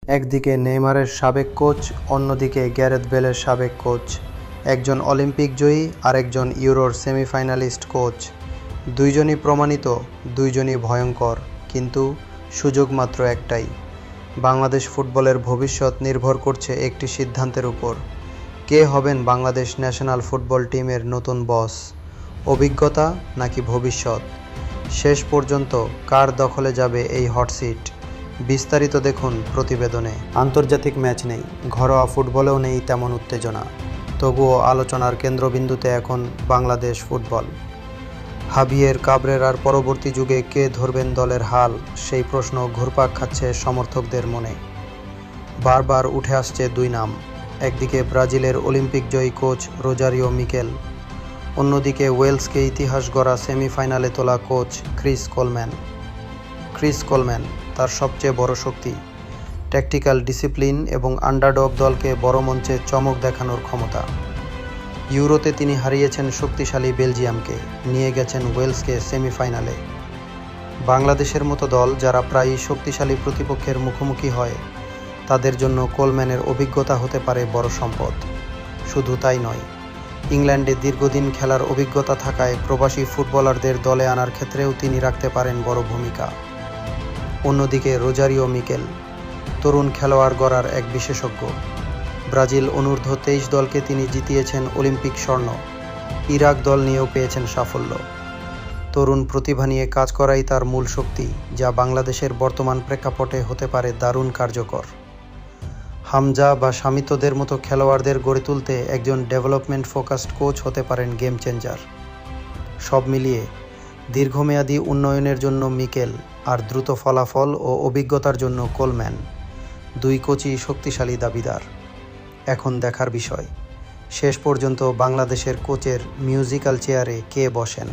একদিকে নেইমারের সাবেক কোচ, অন্যদিকে গ্যারেথ বেলের সাবেক কোচ। একজন অলিম্পিক জয়ী, আরেকজন ইউরোর সেমিফাইনালিস্ট কোচ। দুইজনই প্রমাণিত, দুইজনই ভয়ঙ্কর, কিন্তু সুযোগ মাত্র একটাই। বাংলাদেশ ফুটবলের ভবিষ্যৎ নির্ভর করছে একটি সিদ্ধান্তের উপর। কে হবেন বাংলাদেশ ন্যাশনাল ফুটবল টিমের নতুন বস? অভিজ্ঞতা নাকি ভবিষ্যৎ? শেষ পর্যন্ত কার দখলে যাবে এই হটসিট? বিস্তারিত দেখুন প্রতিবেদনে। আন্তর্জাতিক ম্যাচ নেই, ঘরোয়া ফুটবলেও নেই তেমন উত্তেজনা, তবুও আলোচনার কেন্দ্রবিন্দুতে এখন বাংলাদেশ ফুটবল। হাভিয়ের কাবরেরার পরবর্তী যুগে কে ধরবেন দলের হাল, সেই প্রশ্ন ঘুরপাক খাচ্ছে সমর্থকদের মনে। বারবার উঠে আসছে দুই নাম। একদিকে ব্রাজিলের অলিম্পিক জয়ী কোচ রোজারিও মিকেল, অন্যদিকে ওয়েলসকে ইতিহাস গড়া সেমিফাইনালে তোলা কোচ ক্রিস কোলম্যান। তার সবচেয়ে বড় শক্তি ট্যাকটিক্যাল ডিসিপ্লিন এবং আন্ডারডগ দলকে বড় মঞ্চে চমক দেখানোর ক্ষমতা। ইউরোতে তিনি হারিয়েছেন শক্তিশালী বেলজিয়ামকে, নিয়ে গেছেন ওয়েলসকে সেমিফাইনালে। বাংলাদেশের মতো দল যারা প্রায়ই শক্তিশালী প্রতিপক্ষের মুখোমুখি হয়, তাদের জন্য কোলম্যানের অভিজ্ঞতা হতে পারে বড় সম্পদ। শুধু তাই নয়, ইংল্যান্ডে দীর্ঘদিন খেলার অভিজ্ঞতা থাকায় প্রবাসী ফুটবলারদের দলে আনার ক্ষেত্রেও তিনি রাখতে পারেন বড় ভূমিকা। অন্যদিকে রোজারিও মিকেল তরুণ খেলোয়াড় গড়ার এক বিশেষজ্ঞ। ব্রাজিল অনূর্ধ্ব-23 দলকে তিনি জিতিয়েছেন অলিম্পিক স্বর্ণ, ইরাক দল নিয়েও পেয়েছেন সাফল্য। তরুণ প্রতিভা নিয়ে কাজ করাই তার মূল শক্তি, যা বাংলাদেশের বর্তমান প্রেক্ষাপটে হতে পারে দারুণ কার্যকর। হামজা বা শামিতদের মতো খেলোয়াড়দের গড়ে তুলতে একজন ডেভেলপমেন্ট ফোকাসড কোচ হতে পারেন গেম চেঞ্জার। সব মিলিয়ে দীর্ঘমেয়াদী উন্নয়নের জন্য মিকেল আর দ্রুত ফলাফল ও অভিজ্ঞতার জন্য কোলম্যান, দুই কোচই শক্তিশালী দাবিদার। এখন দেখার বিষয়, শেষ পর্যন্ত বাংলাদেশের কোচের মিউজিক্যাল চেয়ারে কে বসেন।